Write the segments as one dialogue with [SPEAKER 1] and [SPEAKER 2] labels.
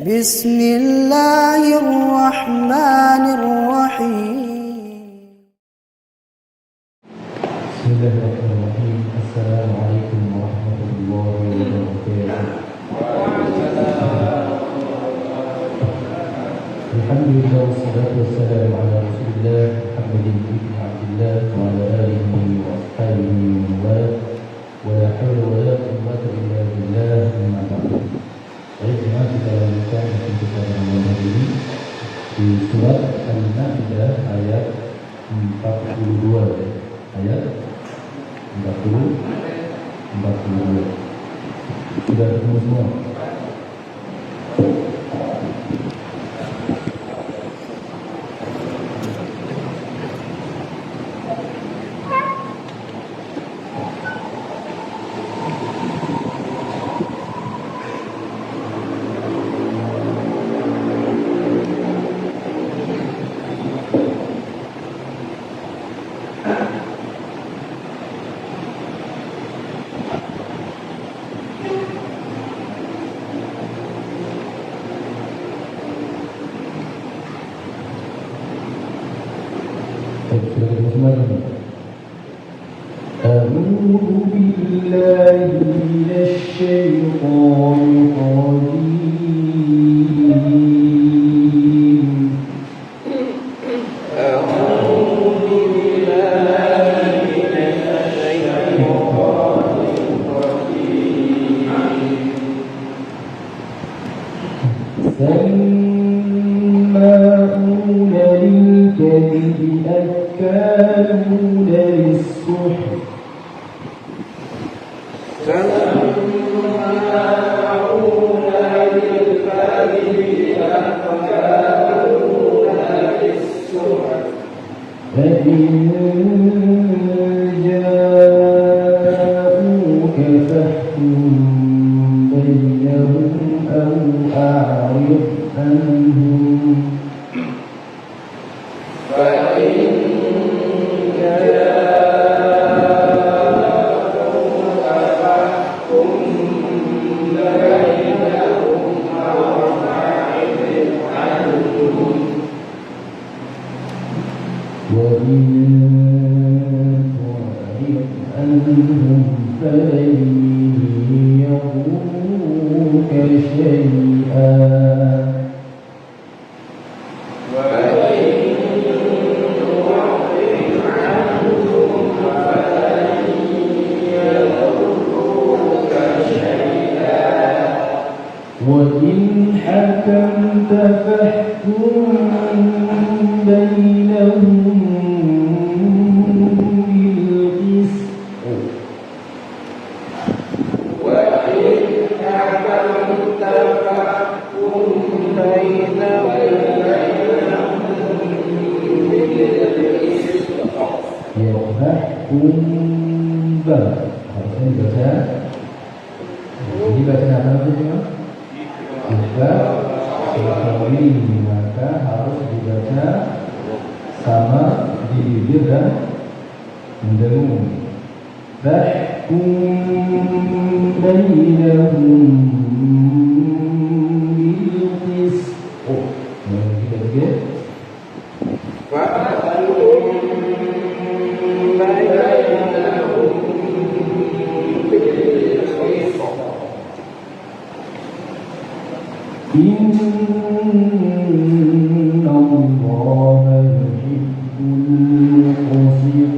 [SPEAKER 1] بسم الله الرحمن الرحيم.
[SPEAKER 2] بسم الله الرحمن الرحيم. السلام عليكم ورحمة الله وبركاته. الحمد لله والصلاة والسلام على رسول الله محمد بن عبد الله وعلى آله وأصحابه ومن والاه ولا حول ولا قوة إلا بالله أما بعد. Baik, jemaah kita lanjutkan kita malam ini di surat Al-Maidah ayat 42 ayat 42. Sudah ketemu semua? أعوذ بالله من الشيطان الرجيم. أعوذ بالله من الشيطان الرجيم. سماعون للكذب أكالون للسحت فإن جاءوك فاحكم بينهم أو أعرض عنهم وإن حكمت فاحكم بينهم بالقسط harusnya dibaca ini bacaan apa namanya? Jika sekali maka harus dibaca sama di bibir dan mendengung. Fahkum bainahum bil qist. Mari kita baca. إن الله يحب المقسطين.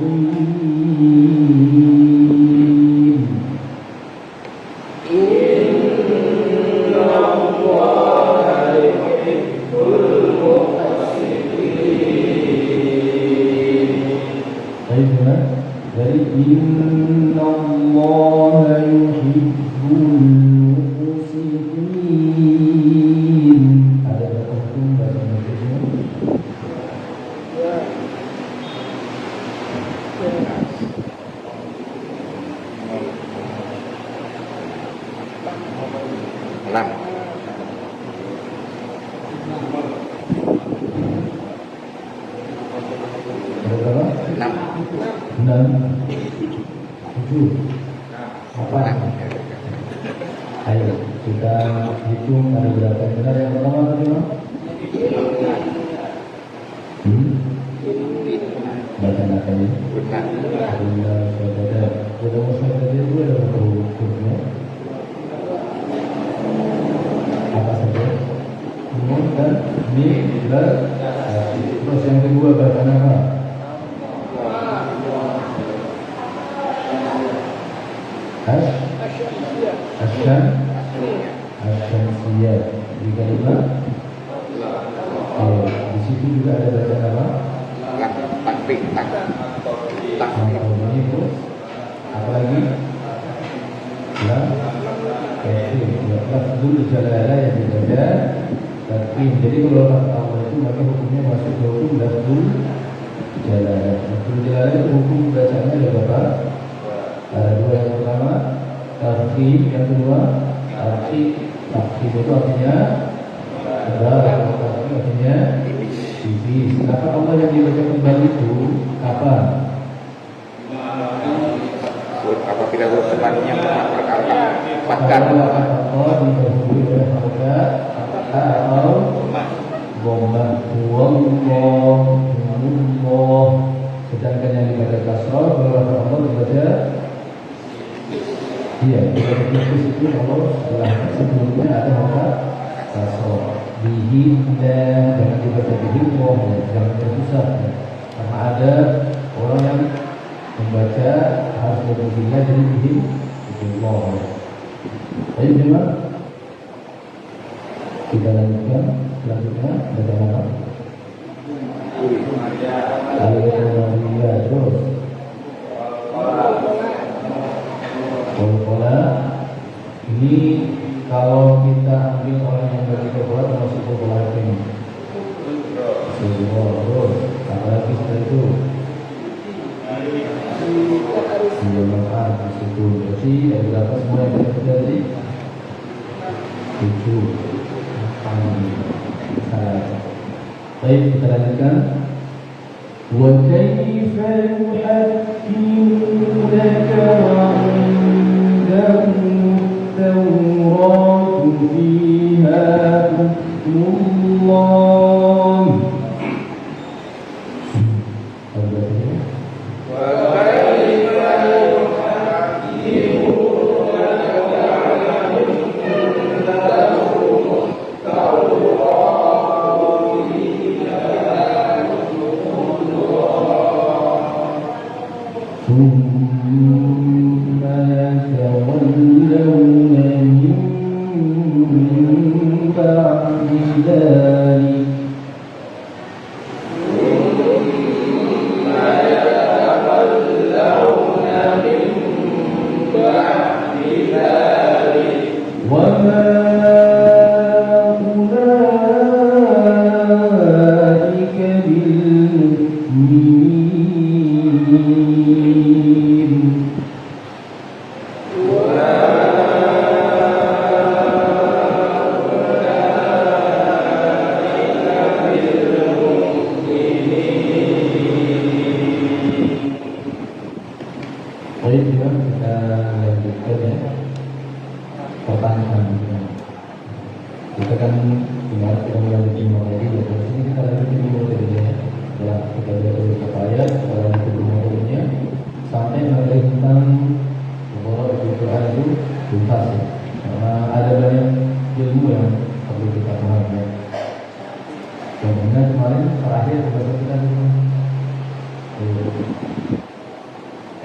[SPEAKER 2] إن الله يحب المقسطين. أيضا dari إن الله يحب المقسطين. Ada hukum bahasa Indonesia?
[SPEAKER 3] Enam.
[SPEAKER 2] Ada berapa?
[SPEAKER 3] 6.
[SPEAKER 2] 6, 7, Apa? Ayo kita hitung ada berapa yang benar. Yang pertama tadi Bang? Baca nakanya. Benar. Sudah masuk tadi itu ada berapa hukumnya? Apa saja? Nun dan mim dan terus yang kedua baca nama. Asy-Syamsiyah di kalimat di situ juga ada baca apa? Takbir. Ini terus apa lagi? Lafzul jalalah yang dibaca takbir. Jadi kalau Allah itu maka hukumnya masuk ke hukum lafzul jalalah. Lafzul jalalah itu hukum bacanya ada berapa? Ada dua. Yang pertama tarhib, yang kedua tarhib. Tarhib itu artinya artinya tipis. Kenapa Allah yang dibaca kembali itu kapan? Apabila hukumannya memaparkan atau didahului oleh harokat atau gomah Allah. Sedangkan yang dibaca kasrah kalau Allah dibaca itu Allah setelah sebelumnya ada harokat kasrah. Bihim dan jangan dibaca bihim jangan tersusah karena ada orang yang membaca harus berbunyinya jadi bihim Allah. Ayo jemaah kita lanjutkan selanjutnya baca nama. Alhamdulillah terus. Pola ini kalau kita ambil orang yang bagi pola termasuk pola ini. Terus apalagi setelah itu. Maaf disitu. Jadi ada berapa semua yang kita pelajari? 7. Baik, kita lanjutkan. Wa kaifa yuhakkimunaka wa 'indahum at-Tawratu fiha hukmullah.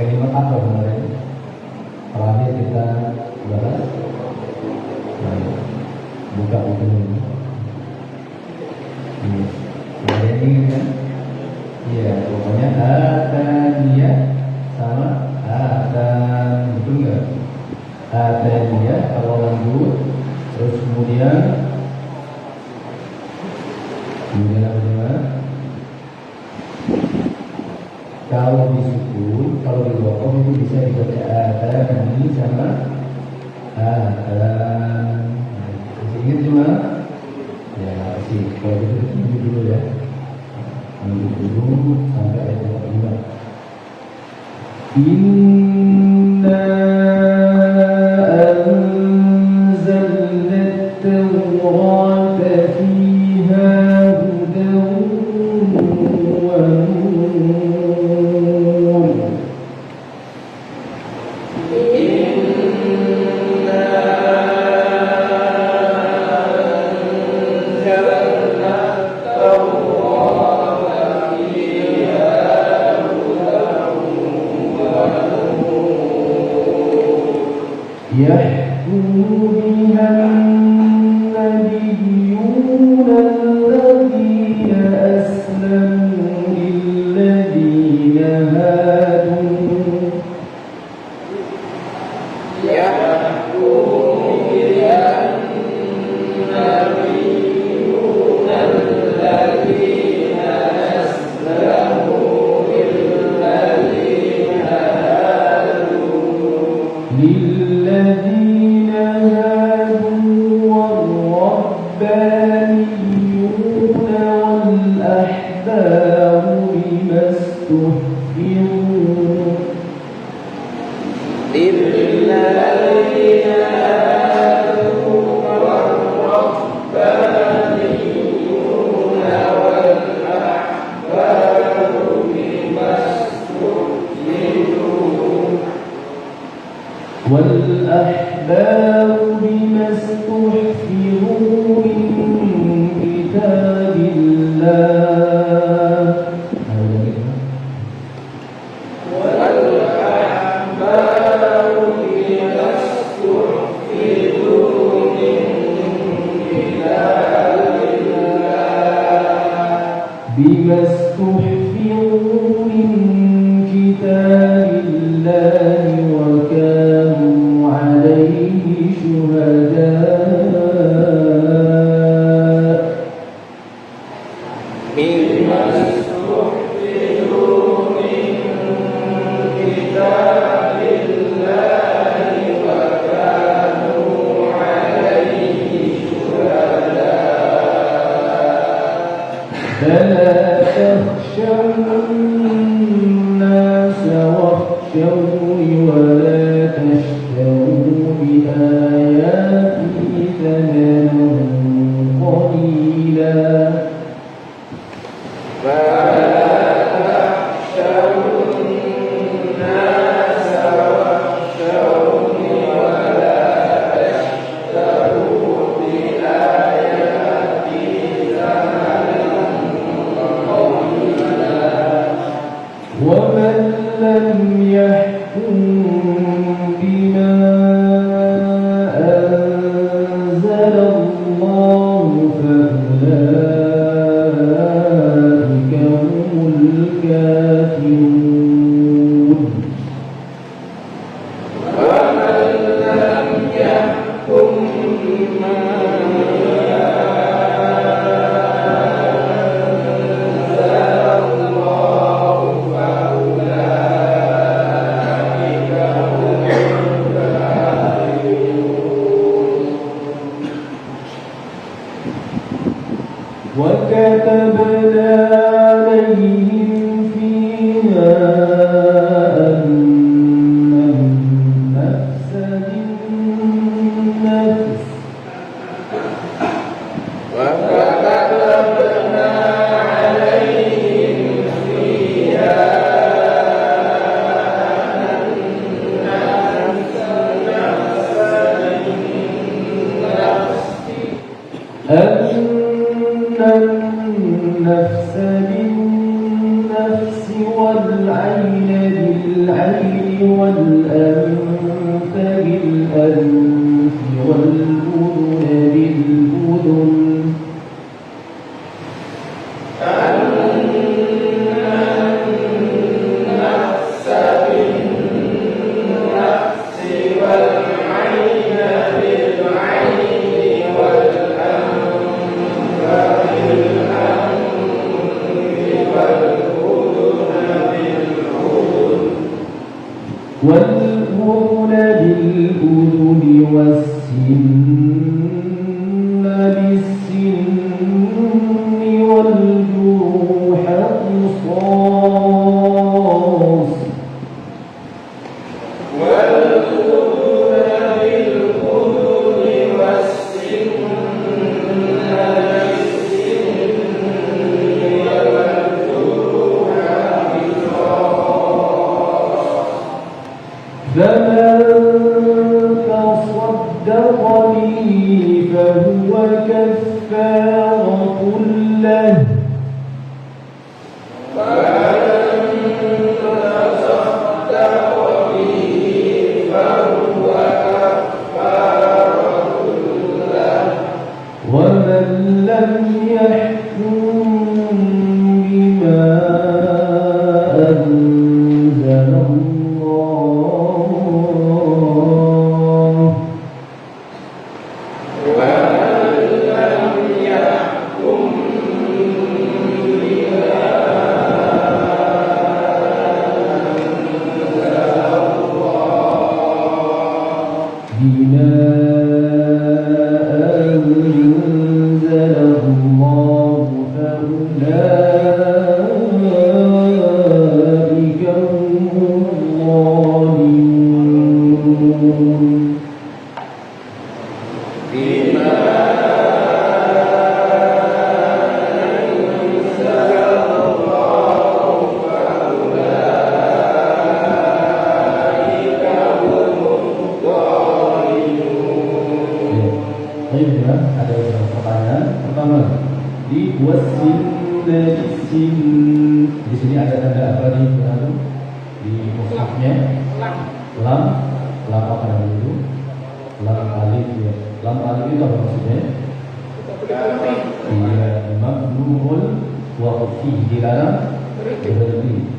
[SPEAKER 2] Kalimat apa kemarin? Terakhir kita bahas. Buka buku ini. Ada ini kan? Iya, pokoknya ataniyah sama atan, betul nggak? Ataniyah kalau lanjut, terus kemudian apa gimana? Kalau disukun, kalau di wakof itu bisa dibaca atan ini sama atan. Ingat cuma ya sih kalau itu tunggu dulu ya, tunggu dulu sampai ayat 45. Inna يحكم بها النبيون الذين أسلموا للذين هادوا والربانيون والأحبار بما استحفظوا والأحبار بما استحفظوا من كتاب الله بما استحفظوا من كتاب الله وكانوا عليه شهداء بما استحفظوا من كتاب الله وكانوا عليه شهداء فلا تخشوا الناس واخشوني ولا تشتروا بآياتي ثمنا قليلا فلا تخشوا الناس واخشوني ولا تشتروا بآياتي ثمنا ومن لم يحكم بما أنزل الله فأولئك هم الكافرون ومن لم يحكم بما وكتبنا عليهم فيها أن النفس بالنفس وكتبنا عليهم فيها النفس بالنفس والعين بالعين والأنف بالأنف والأذن بالأذن النفس بالنفس والعين بالعين والأنف والأذن بالأذن والسن بالسن والجروح قصاص والأذن بالأذن والسن فمن تصدق به فهو كفارة له فمن تصدق به فهو كفارة Baik, ada beberapa pertanyaan. Pertama, di wasin sin di sini ada tanda apa di mushafnya? Lam apa namanya itu? Lam alif ya. Lam alif itu apa maksudnya? Iya, memang nurul waqfi dilarang berhenti.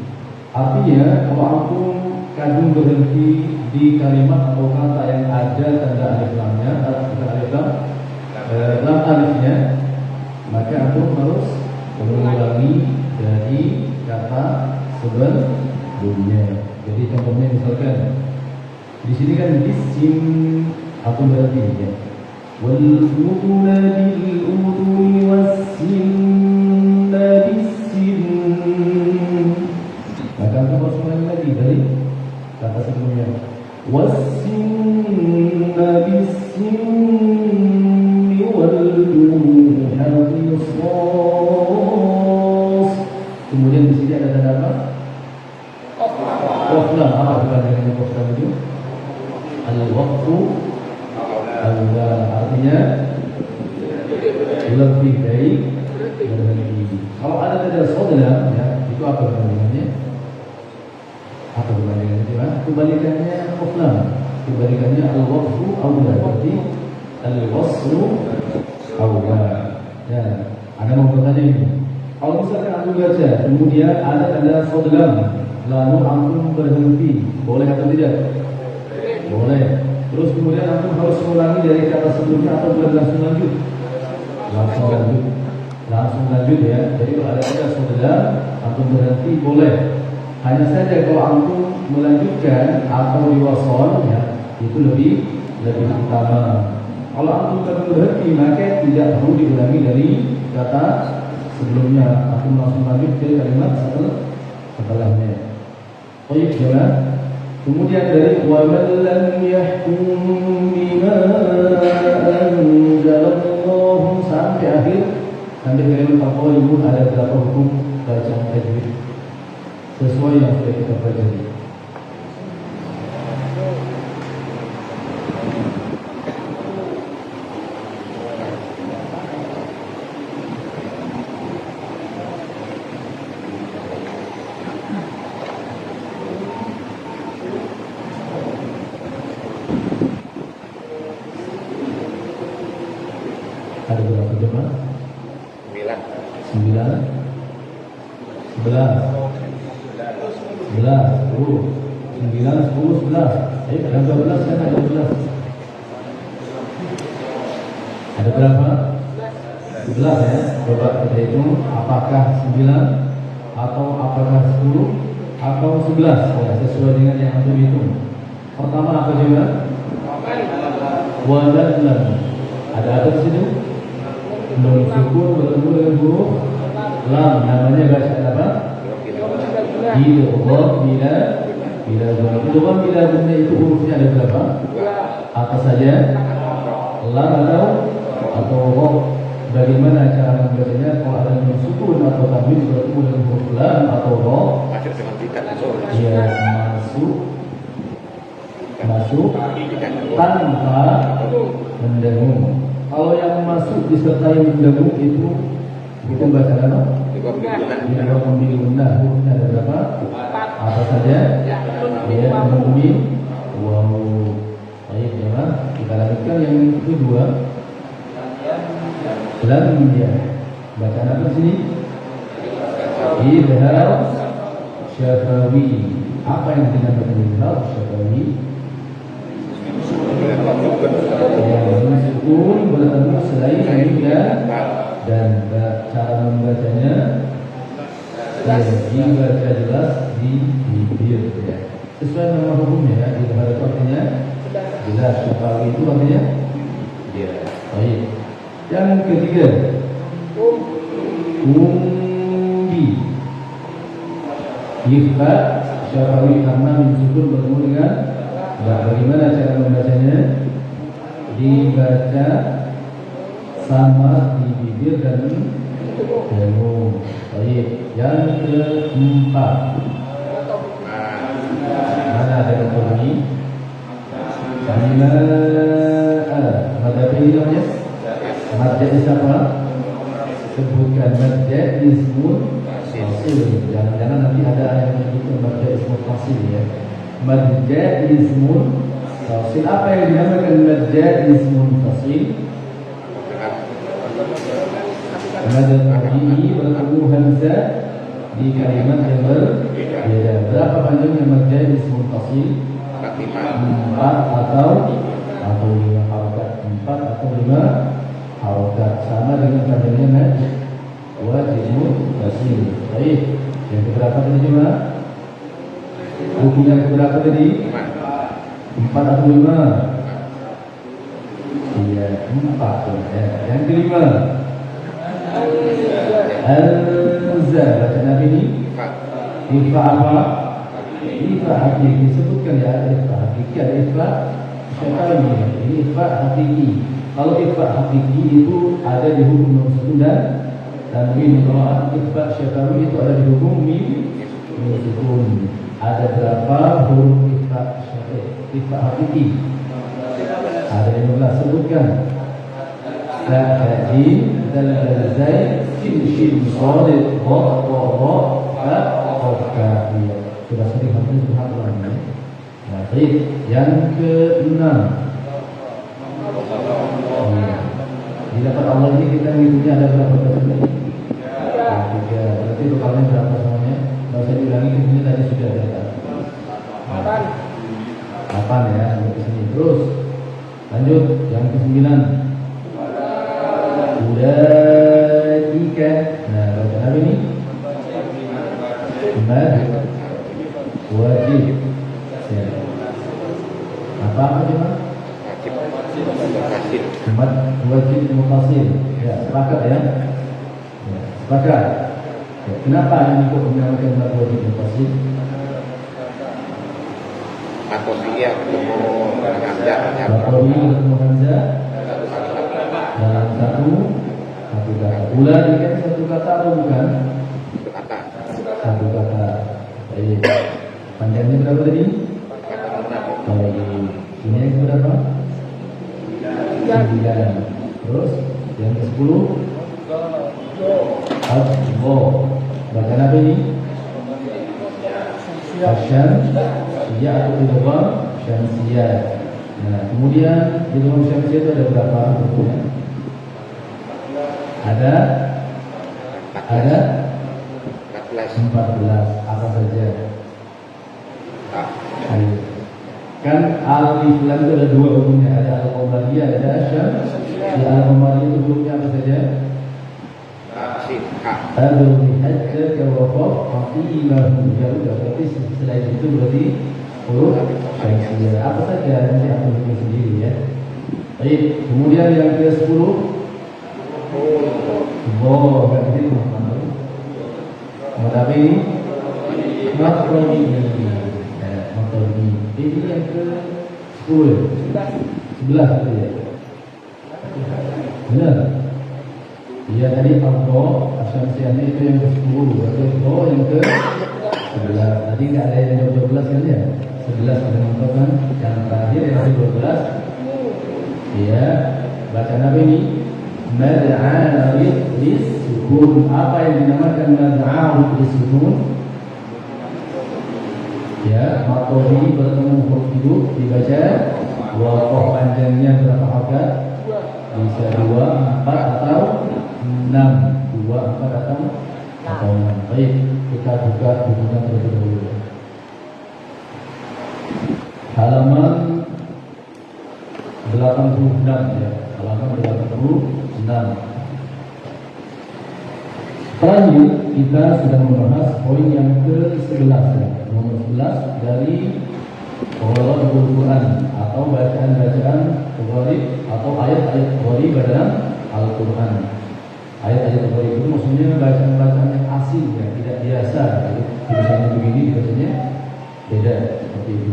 [SPEAKER 2] Artinya kalau aku kandung berhenti di kalimat atau kata yang ada tanda alif lamnya atau alif lam alifnya, maka aku harus mengulangi dari kata sebelumnya. Jadi contohnya misalkan di sini kan bisim aku berarti ya. Wal uduna bil uduni wassinna bisin. Maka aku harus mengulangi lagi dari kata sebelumnya. Wassinna bisin wal uduni hadis. Kemudian di sini ada tanda apa? Qaflah. Apa perbandingannya qaflah itu? Al-waqfu awal, artinya lebih baik berhenti. Kalau ada tanda saudara, ya, itu apa perbandingannya? Apa perbandingannya? Kebalikannya qaflah. Kebalikannya al-waqfu awal, berarti al-waslu awal. Ya, Anda mau bertanya ini. Kalau misalkan antum baca, kemudian ada tanda saudara, lalu antum berhenti, boleh atau tidak? Boleh. Terus kemudian antum harus mengulangi dari kata sebelumnya atau boleh langsung lanjut? Langsung lanjut ya. Jadi kalau ada kata saudara, antum berhenti boleh. Hanya saja kalau antum melanjutkan atau diwasol, ya, itu lebih utama. Kalau antum berhenti, maka tidak perlu diulangi dari kata sebelumnya, aku langsung lanjut ke kalimat setelahnya. Baik, jalan. Kemudian dari wa man lam yahkum bima anzalallahu sampai akhir, sampai kalimat taqwa ada berapa hukum bacaan tajwid sesuai yang sudah kita pelajari. Ada berapa jemaah? 9 11 10 9 10 11. Ada 12 kan? Ada 12. Ada berapa? 11 ya. Coba kita hitung apakah 9 atau apakah 10 atau 11 ya, sesuai dengan yang antum hitung. Pertama apa juga? Wa dan lam. Ada apa di situ? Nun sukun bertemu dengan huruf lam, namanya baca apa? Idgham bila benda itu hurufnya ada berapa? Apa saja? Lam atau ra. Bagaimana cara membacanya? Kalau ada nun sukun atau tanwin bertemu dengan huruf lam atau ra, ya masuk tanpa mendengung. Kalau yang masuk disertai mendengung itu hukum baca apa? Tidak memilih hurufnya ada berapa? Apa saja? Ya, memilih wow. Baik, ya, kita lanjutkan yang kedua. Lam ya. Bacaan apa di sini? Idhar syafawi. Apa yang dinamakan idhar syafawi? Yang sukun bertemu selain alif dan cara membacanya dibaca jelas di bibir ya. Sesuai dengan hukumnya ya. Idhar itu artinya jelas, syafawi itu artinya ya. Baik. Yang ketiga, umbi. Ikhfa syafawi karena mensukun bertemu dengan bagaimana cara membacanya? Dibaca sama di bibir dan dengung. Baik. Yang keempat, mana ada yang bunyi? Mada fi'il namanya? munfasil. Jangan-jangan nanti ada yang menyebutkan mad ismun fasil ya. Mad ismun fasil. Apa yang dinamakan mad ismun fasil? Mad tabi'i bertemu hamzah di kalimat yang berbeda. Berapa panjangnya mad ismun fasil? 4 atau 5 harokat. 4 atau 5 harokat, sama dengan panjangnya mad ismun fasil. Baik, yang keberapa tadi cuma? Hukumnya keberapa tadi? 4 atau 5? Iya, 4 ya. Yang kelima al-muzah. Baca Nabi ini ifa apa? Ifa hakiki. Disebutkan ya, ifa hakiki, ada ifa syaitan. Ini ifa hakiki. Kalau ifa hakiki itu ada di hukum sukun dan tanwin. Kalau ifa syaitan itu ada di hukum mim sukun. Ada berapa huruf ifa syaitan? Ifa hakiki ada 15. Sebutkan. Jim, dal, zai, shin, sodid, dot, wa, fa, qaf. Sudah sering hampir subhanallah. Nah, baik. Yang ke-6. Di dapat Allah ini kita ngitungnya ada berapa persen? 3. Berarti totalnya berapa semuanya? Tidak usah diulangi, ini tadi sudah ada. 8 ya, sampai ke sini. Terus lanjut yang ke-9. Ulaika. Nah, baca apa ini? Mad wajib. Apa cuma? Mad wajib mufasil. Ya, sepakat ya. Sepakat. Ya, kenapa ini kok dinamakan mad wajib mufasil?
[SPEAKER 3] Atau dia ketemu hamzah.
[SPEAKER 2] Atau dia ketemu hamzah dalam satu kata. Ulah ini kan satu kata atau bukan? Satu kata. Baik. Panjangnya berapa tadi? Baik. Ini yang berapa? 9. Terus yang ke-10 Al-Bo. Baca apa ini? Asyan Siyah atau idgham syamsiyah. Nah, kemudian idgham syamsiyah itu ada berapa hukumnya? Ada 14. Apa saja? Ayo. Kan alif lam itu ada 2 hukumnya. Ada al-qamariyah, ada asyam. Di al-qamariyah itu hukumnya apa saja? Adul hajjah kawafah Fatimahum. Ya udah, berarti selain itu berarti huruf syamsiyah. Apa saja nanti aku hukum sendiri ya. Baik, kemudian yang ke-10 enggak gitu. Tapi makroni. Makroni. Ini yang ke-10. 11 itu ya. Benar. Iya tadi Allah asyamsiahnya itu yang ke-10. Berarti Allah yang ke-11. Tadi nggak ada yang ke-12 kan ya? 11 ada menentukan. Yang terakhir yang ke-12. Iya. Baca apa ini? Mad'arif lisukun. Apa yang dinamakan mad'arif lisukun? Ya, matohi bertemu huruf hidup dibaca waqaf. Panjangnya berapa harokat? Bisa 2, 4 atau 6. 2, 4 atau 6. Baik, kita buka bukunya terlebih dahulu. Halaman 86 ya. Halaman 86. Terakhir kita sudah membahas poin yang ke-11 ya. Nomor 11 dari Gharibul Quran atau bacaan-bacaan gharib atau ayat-ayat gharib dalam Al-Quran. Ayat-ayat gharib itu maksudnya bacaan-bacaan yang asing ya, tidak biasa. Jadi tulisannya begini, bacanya beda seperti itu.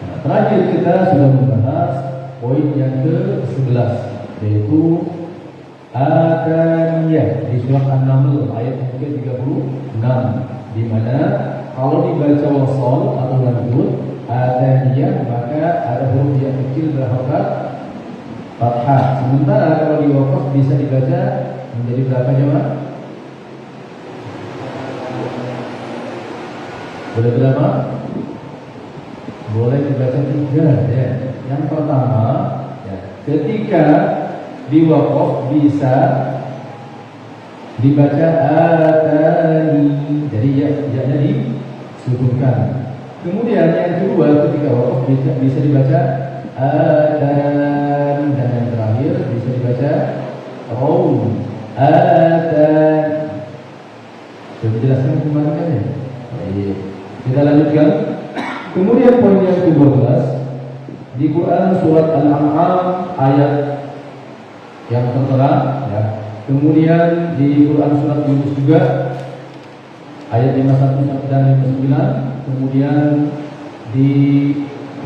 [SPEAKER 2] Nah, terakhir kita sudah membahas poin yang ke-11 yaitu akaniyah di surat An-Naml ayat yang ke-36, di mana kalau dibaca wasal atau lanjut akaniyah maka ada huruf yang kecil berharokat fathah. Sementara kalau di waqaf bisa dibaca menjadi berapa jemaah? Boleh berapa? Boleh dibaca 3 ya. Yang pertama ya, ketika di wakaf bisa dibaca atani, jadi ya disukunkan. Kemudian yang kedua ketika wakaf bisa dibaca atani, dan yang terakhir bisa dibaca raun atani. Sudah dijelaskan kemarin kan ya? Kita lanjutkan. Kemudian poin yang ke-12 di Quran surat Al-An'am ayat yang tertera ya. Kemudian di Quran surat Yunus juga ayat 51 dan 59. Kemudian di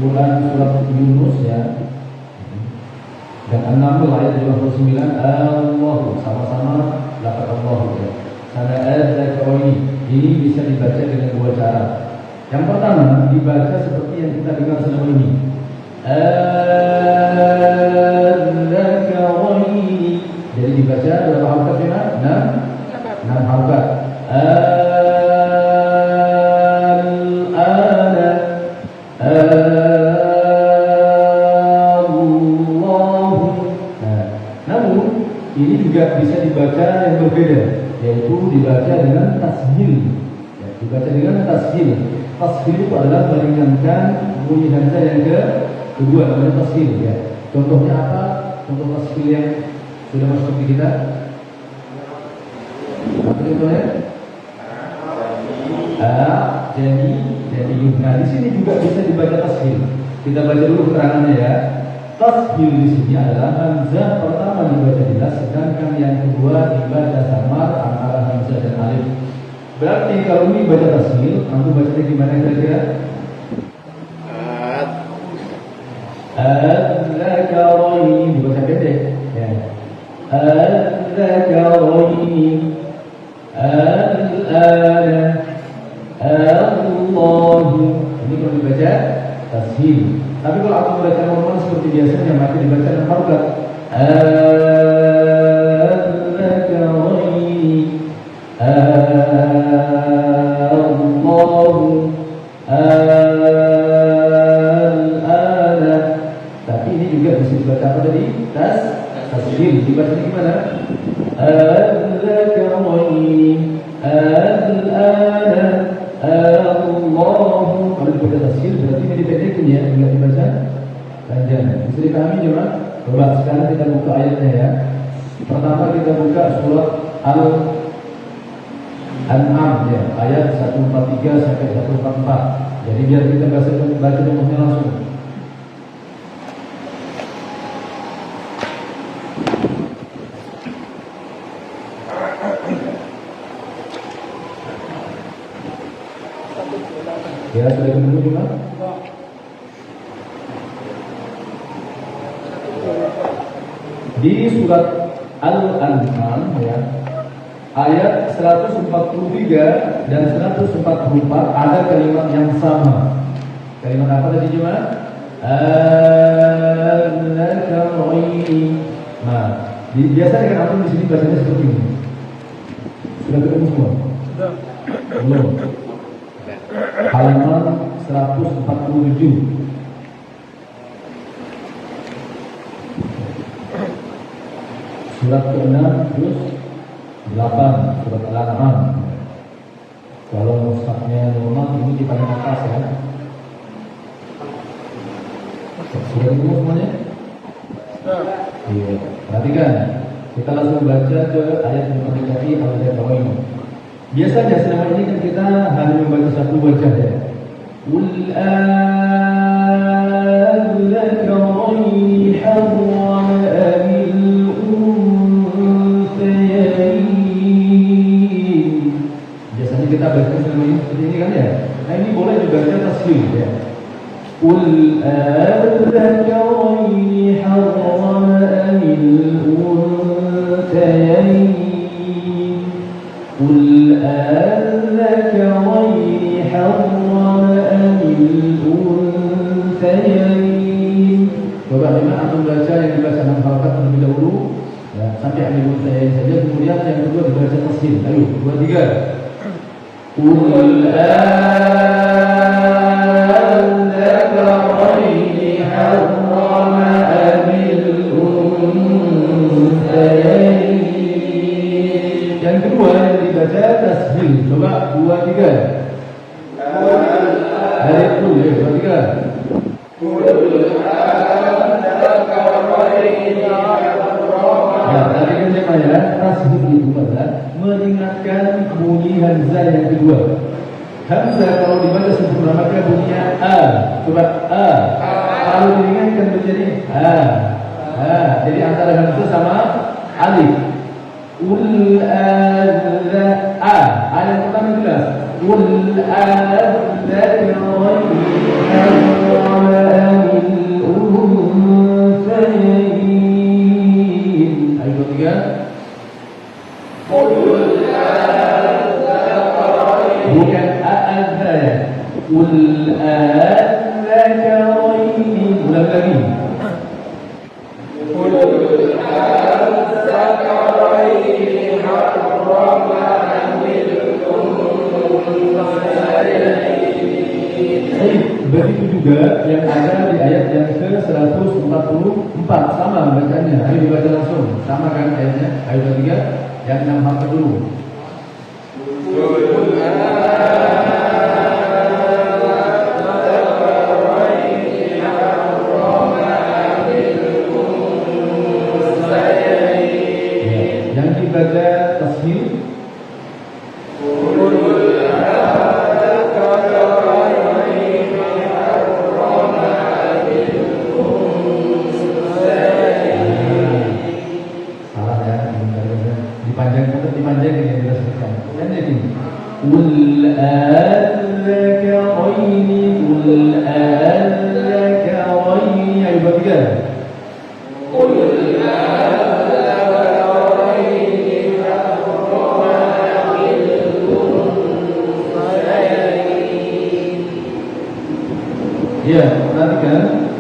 [SPEAKER 2] Quran surat Yunus ya, dan An-Naml ayat 59 Allah, sama-sama lafaz Allah ya. Sana ayat ini bisa dibaca dengan 2 cara. Yang pertama dibaca seperti yang kita dengar selama ini. Al-Zakaraini. Jadi dibaca berapa harokat ya? 6 harokat. Al-ana Allahu. Nah, namun ini juga bisa dibaca yang berbeda, yaitu dibaca dengan tashil ya, dibaca dengan tashil. Tashil itu adalah meringankan bunyi hamzah yang kedua, namanya tashil ya. Contohnya apa? Contoh tashil yang sudah masuk di kita apa contohnya? Jadi nah di sini juga bisa dibaca tashil. Kita baca dulu keterangannya ya. Tashil di sini adalah hamzah pertama dibaca jelas, sedangkan yang kedua dibaca samar antara hamzah dan alif. Berarti kalau ini baca tashil, antum bacanya gimana kira-kira? Al-Zakaraini, dibaca pendek ya. Al-Zakaraini Al-ana Allahu. Ini kalau dibaca tashil. Tapi kalau aku membaca normal seperti biasanya, maka dibaca dengan harokat. Al-Zakaraini Allahu Al-ana. Tapi ini juga bisa dibaca apa tadi? Tashil. Dibaca gimana? Al-Zakaraini Al-ana Allahu. Kalau dibaca tashil berarti ini dipendekin ya, enggak dibaca panjang. Bisa dipahami juga? Coba sekarang kita buka ayatnya ya. Pertama kita buka surat Al-An'am ya, ayat 143 sampai 144. Jadi biar kita baca contohnya langsung. Ya, sudah ketemu juga? Di surat Al-An'am ya, ayat 143 dan 144 ada kalimat yang sama. Kalimat apa tadi cuma? Al-Zakaraini. Nah, biasanya kan antum di sini bacanya seperti ini. Sudah ketemu semua? Sudah. Belum. Halaman 147. Surat ke-6 juz 8, surat Al-An'am. Kalau mushafnya normal ini di paling atas ya. Sudah ketemu semuanya? Iya. Perhatikan. Kita langsung baca ke ayat yang mendekati Al-Zakaraini. Biasanya selama ini kan kita hanya membaca satu wajah ya. Qul al-Zakaraini harrama amil unthayain. Biasanya kita baca selama ini seperti ini kan ya. Nah ini boleh dibaca tashil ya. Qul al-Zakaraini harrama amil unthayain. قل أذكرين حرم أم الأنثيين. Coba memang antum baca yang dibaca dengan harakat terlebih dahulu ya, sampai amil unthayain saja, kemudian yang kedua dibaca tashil. Ayo, 2, 3. Qul adzakaraini harrama amil unthayaini. Yang kedua yang dibaca tasbih. Coba 2, 3. Dari Qul ya, 2, 3. Ya, tadi kan saya katakan tasbih itu adalah mengingatkan bunyi hamzah yang kedua. Hamzah kalau dibaca sempurna maka bunyinya a. Coba a. Kalau diringankan menjadi a. Jadi antara hamzah sama alif. Ul adza a. Yang pertama jelas. Ul adza bukan a'adzaya. Qul a'adzakaraini. Ulang lagi. Qul a'adzakaraini harrama amil unthayaini. Begitu juga yang ada di ayat yang ke-144 sama bacanya. Ayo dibaca langsung. Sama kan ayatnya? Ayat 3 yang 6 hafal dulu. Yang dibaca tasbih dipanjang yang dijelaskan. Dan ini Qul adzakaraini Qul adzakaraini. Ayo bertiga. Qul adzakaraini harrama amil unthayaini. Ya, perhatikan.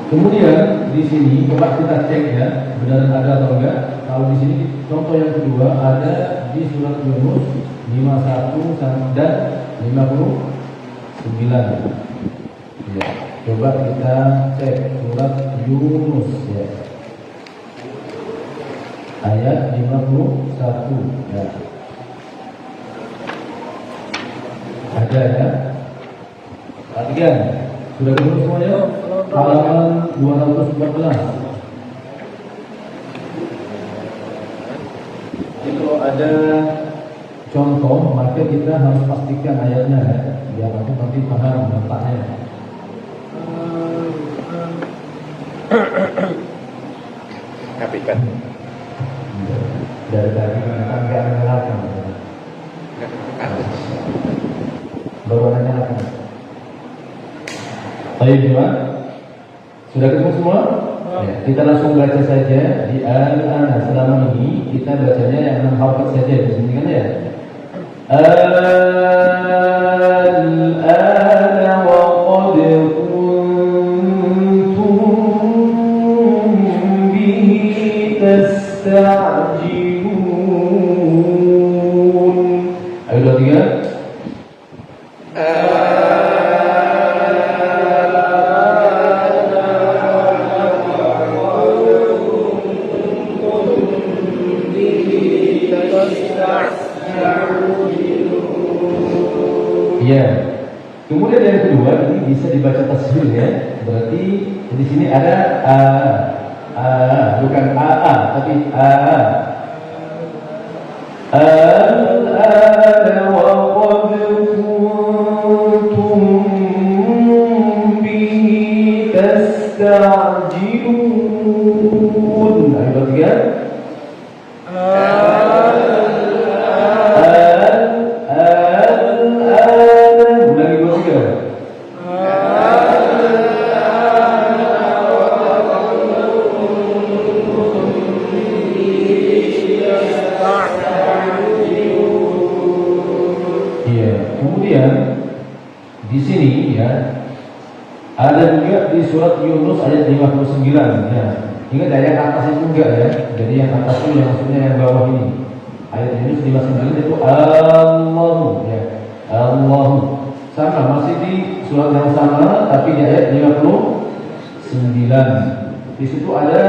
[SPEAKER 2] Kemudian di sini coba kita cek ya, benar ada atau enggak. Kalau di sini contoh yang kedua ada di surat Yunus 51 dan 59. Ya, coba kita cek surat Yunus ya. Ayat 51 ya. Ada ya. Perhatikan. Sudah ketemu semuanya? Halaman 214. Kalau ada contoh, maka kita harus pastikan ayatnya ya, biar nanti paham letaknya.
[SPEAKER 3] Kapitan.
[SPEAKER 2] Dari tadi kan nggak menyalakan. Baru menyalakan. Baik gimana? Sudah ketemu semua? Ya, kita langsung baca saja di al-ana. Selama ini kita bacanya yang 6 harakat saja di sini kan ya. Al-ana wa qad kuntum bihi tasta'jilun. Ayo 2, 3. Ya. Kemudian yang kedua ini bisa dibaca tasbih ya. Berarti di sini ada bukan tapi al-ana wa qad kuntum bihi tasta'jilun. Ayo lihat. Di sini ya ada juga di surat Yunus ayat 59 ya. Ingat ayat atas itu enggak ya. Jadi yang atas itu yang maksudnya yang bawah ini. Ayat Yunus 59 itu Allahu ya. Allahu. Sama masih di surat yang sama tapi di ayat 59. Di situ ada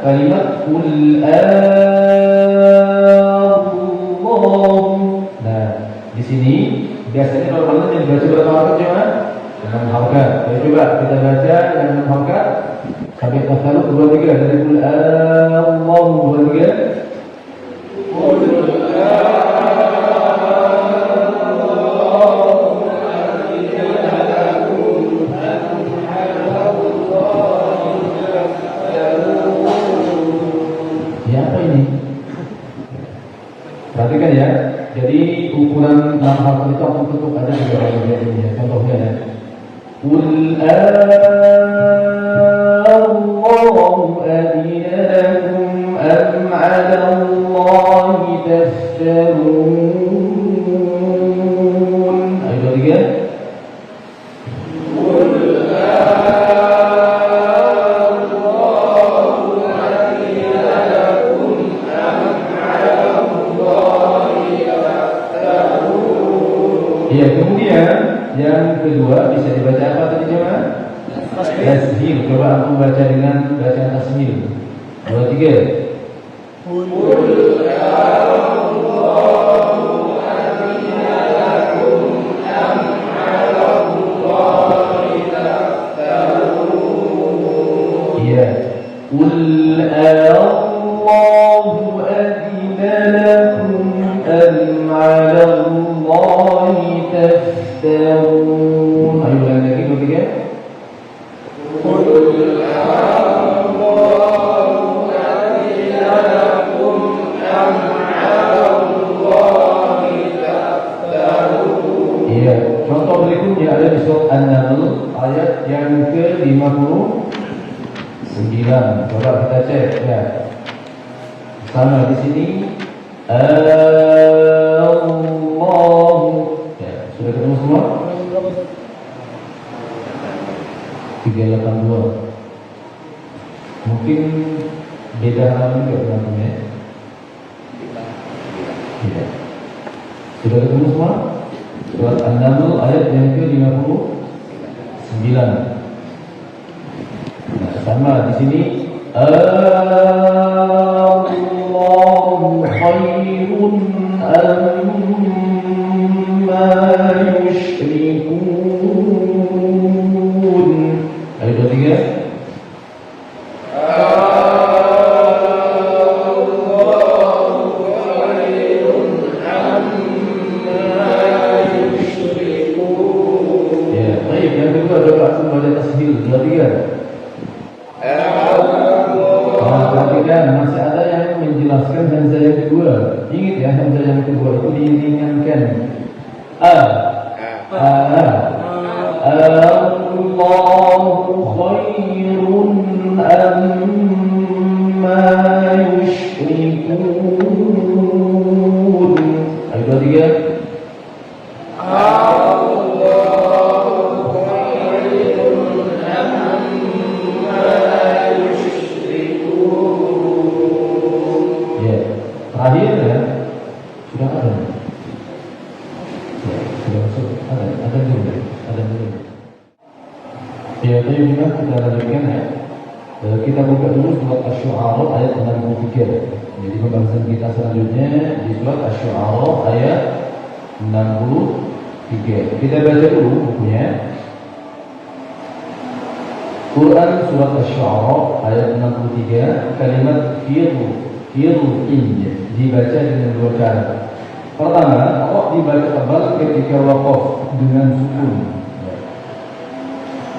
[SPEAKER 2] kalimat qul Allahu. Nah, di sini biasanya kalau mana yang dibaca berapa harakat cuma 6 harakat. Jadi coba kita baca dengan 6 harakat sampai tafalu 2 3 dari qul Allahu 2 3. Perhatikan ya, jadi ukuran 6 harakat itu akan tutup ada di bagian ini ya. Contohnya ya. Qul Allahu adina lakum am 'ala Allahi taftarun. Ayo tiga. Ya, kemudian yang kedua bisa dibaca apa tadi jemaah? Tasmil. Coba aku baca dengan bacaan tasmil. 2 3. Iya. Qul Allahu adina lakum am 'ala Allahi taftarun. Ayo ulang lagi 2 3. Iya, contoh berikutnya ada di surat An-Naml ayat yang ke-59. Coba kita cek ya. Sama di sini Allahu. Ya, sudah ketemu semua? 382. Mungkin beda halaman juga teman-teman ya. Tidak. Sudah ketemu semua? Surat An-Naml ayat yang ke-59. Nah, sama di sini Allahu khairun amma yushrikun. Ayo 2 3. Masih ada yang menjelaskan hamzah yang kedua. Ingat ya, hamzah yang kedua itu diringankan. Allahu khairun amma yushrikun. Ayo 2 3. Terakhir ya, sudah ada. Ya, sudah masuk. Ada dulu. Ya, tadi juga kita lanjutkan ya. Kita buka dulu surat Asy-Syu'ara ayat 63. Jadi pembahasan kita selanjutnya di surat Asy-Syu'ara ayat 63. Kita baca dulu bukunya. Quran surat Asy-Syu'ara ayat 63, kalimat fir'in dibaca dengan 2 cara. Pertama, kok dibaca tebal ketika waqaf dengan sukun.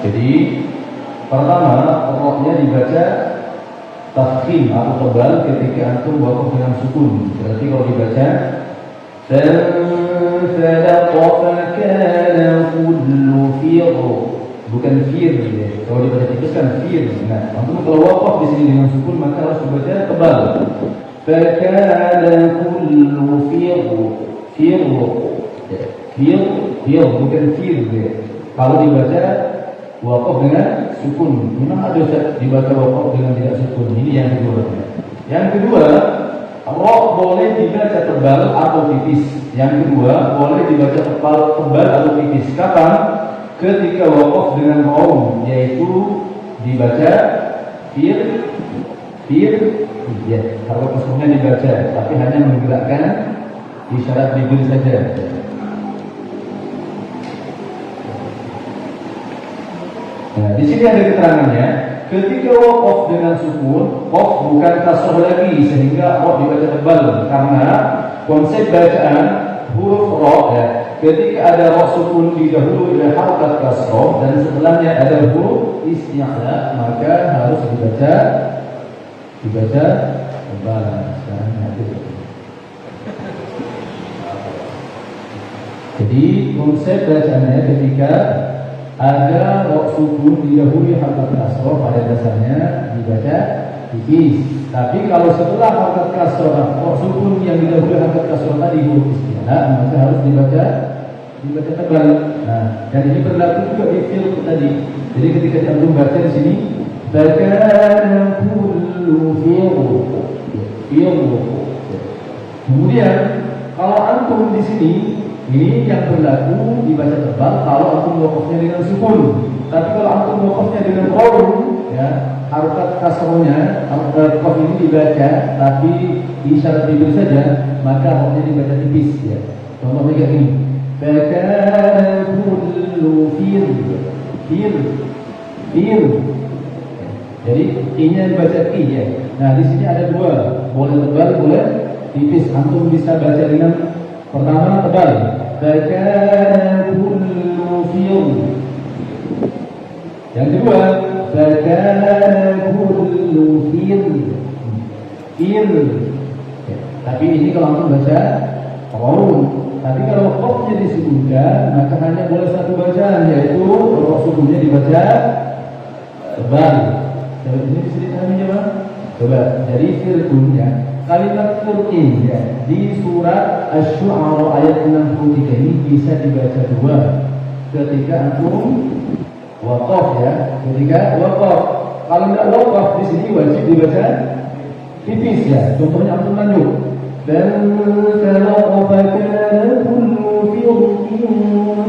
[SPEAKER 2] Jadi pertama, roknya dibaca tafkhim atau tebal ketika antum waqaf dengan sukun. Berarti kalau dibaca فَانْفَلَقَ فَكَانَ كُلُّ فِرْ, bukan fir ya. Kalau dibaca tipis kan fir. Nah, antum kalau waqaf di sini dengan sukun maka harus dibaca tebal. فَكَانَ كُلُّ فِرْ, bukan fir ya. Kalau dibaca waqaf dengan sukun, memang ada Ustaz dibaca waqaf dengan tidak sukun. Ini yang kedua. Yang kedua, Ro boleh dibaca tebal atau tipis. Yang kedua, boleh dibaca tebal atau tipis. Kapan? Ketika waqaf dengan raum, yaitu dibaca fir, ya, kalau kosongnya dibaca, tapi hanya menggerakkan isyarat bibir saja. Nah, di sini ada keterangannya. Ketika waqaf dengan sukun, qaf bukan kasroh lagi sehingga ro dibaca tebal, karena konsep bacaan huruf ro ya. Ketika ada ro sukun didahului oleh harakat kasroh dan setelahnya ada huruf isti'la, maka harus dibaca tebal. Sekarang jadi konsep bacaannya ketika ada ro sukun didahului harakat kasroh pada dasarnya dibaca tipis. Tapi kalau setelah harakat kasroh ro sukun yang didahului harakat kasroh tadi huruf isti'la, maka harus dibaca tebal. Nah, dan ini berlaku juga di fi'il tadi. Jadi ketika antum baca di sini fakana kullu fi'il. Kemudian kalau antum di sini ini yang berlaku dibaca tebal kalau antum waqafnya dengan sukun. Tapi kalau antum waqafnya dengan raum, ya, harokat kasrohnya, qaf ini dibaca tapi isyarat bibir saja, maka raumnya dibaca tipis, ya. Contohnya kayak ini. Fakana kullu fir. Jadi i-nya dibaca i, ya. Nah, di sini ada dua, boleh tebal, boleh tipis. Antum bisa baca dengan pertama tebal. Fakana kullu fir. Yang kedua, fakana kullu fir. Tapi ini kalau antum baca raum. Tapi kalau qafnya disebutkan, maka hanya boleh satu bacaan, yaitu ro sukunnya dibaca tebal. Jadi ini bisa dipahami ya, Bang? Coba, jadi firqun, ya. Kalimat firqin, ya, di surat Asy-Syu'ara ayat 63 ini bisa dibaca dua. Ketika antum waqaf, ya. Ketika waqaf. Kalau tidak waqaf di sini wajib dibaca tipis, ya. Contohnya antum lanjut. فانطلق فكان كل فرق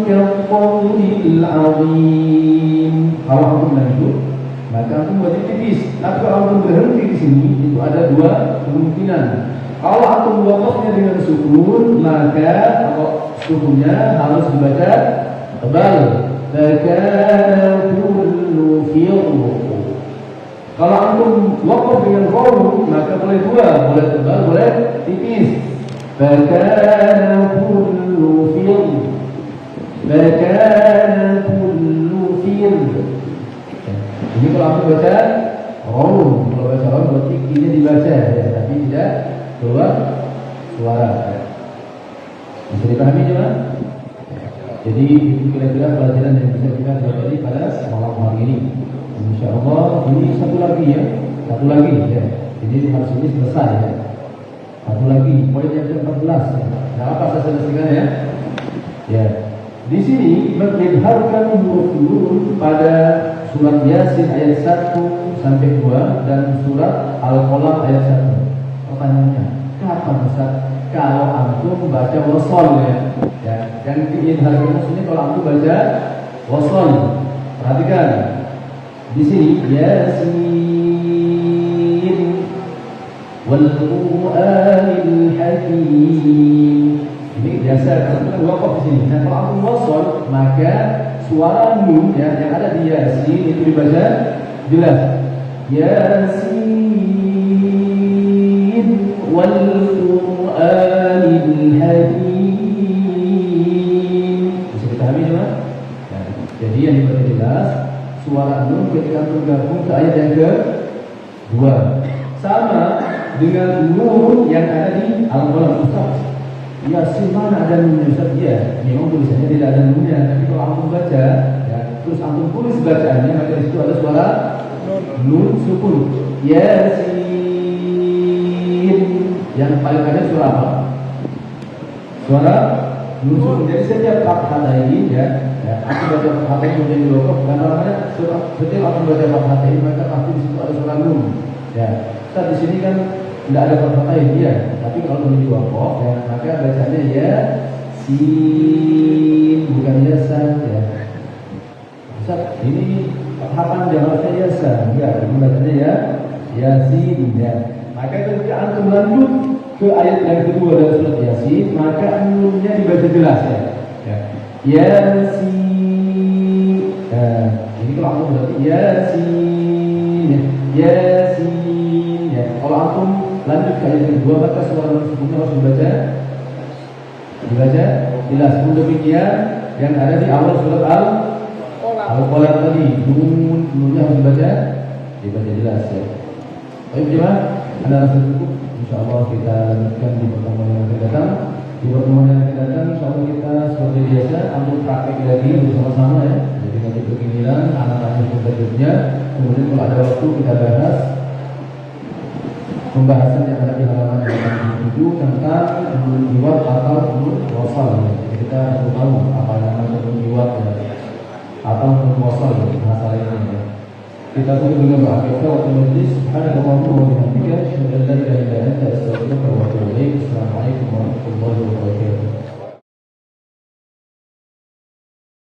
[SPEAKER 2] كالطود العظيم. Kalau antum lanjut, maka antum wajib tipis. Tapi kalau antum berhenti di sini, itu ada dua kemungkinan. Kalau antum waqafnya dengan sukun, maka sukunnya harus dibaca tebal. Fakana kullu firq. Kalau antum waqaf dengan raum, maka boleh dua, boleh tebal, boleh tipis. Fakana kullu fir. Ini kalau antum baca raum, kalau baca raum berarti ini dibaca, ya, tapi tidak keluar suara. Bisa dipahami juga? Jadi itu kira-kira pelajaran yang bisa kita pelajari pada malam hari ini. InsyaAllah ini satu lagi, ya. Jadi harus ini selesai, ya. Satu lagi, poin yang ke-14, ya. Nah, apa saya selesaikan, ya? Ya. Di sini mengidharkan huruf nun pada surat Yasin ayat 1 sampai 2 dan surat Al-Qalam ayat 1. Pertanyaannya, kapan Ustaz? Kalau antum baca wasol, ya. Yang diidharkan maksudnya kalau antum baca wasol. Perhatikan. Di sini Yasin wal Qur'anil Hakim. Ini biasa karena waqaf di sini. Nah, kalau antum wasal, maka suara nun, ya, yang ada di Yasin itu dibaca jelas. Yasin wal Qur'anil Hakim. Bisa dipahami, teman? Nah, jadi yang dibaca jelas suara nun ketika tergabung ke ayat yang ke-2. Sama dengan nun yang ada di Al-Qalam. Ustaz, Yasin mana ada nunnya, Ustaz? Ya, memang tulisannya tidak ada nunnya, tapi kalau antum baca, ya, terus antum tulis bacaannya, maka di situ ada suara nun sukun. Yasin. Yang paling ada suara apa? Suara nun sukun. Jadi setiap fathah ini, ya, aku baca fathah ini menjadi waqaf, dan namanya setiap aku baca fathah ini, maka pasti di situ ada suara nun. Ya, Ustaz, di sini kan tidak ada kata ya. Tapi kalau menuju wakaf ya, maka bacanya ya sin, bukan yasan ya. Ustaz, ini tahapan jamaknya yasan, enggak, ini bacanya ya yasin ya. Maka ketika antum lanjut ke ayat yang kedua dari surat Yasin, maka nunnya dibaca jelas ya. Yasin. Ini kalau antum berarti Yasin, Yasin ya. Kalau antum lanjut ke ayat kedua, maka suara sebelumnya harus dibaca jelas. Pun demikian yang ada di awal surat Al-Qalam tadi, nunnya harus dibaca jelas ya. Baik jemaah, anda rasa cukup? InsyaAllah kita lanjutkan di pertemuan yang akan datang. Di pertemuan yang akan datang, InsyaAllah kita seperti biasa ambil praktek lagi bersama-sama ya. Jadi nanti bergiliran, anak-anak berikutnya. Kemudian kalau ada waktu kita bahas pembahasan yang ada di halaman yang akan dituju tentang nunul iwad atau nunul wasal. Jadi kita harus tahu apa namanya nunul iwad ya, atau nunul wasal masalah ini ya. Kita tutup dengan doa kita waktu majlis. Subhanallah wa bihamdika, asyhadu an la ilaha illa anta, astaghfiruka wa atubu ilaik. Assalamualaikum warahmatullahi wabarakatuh.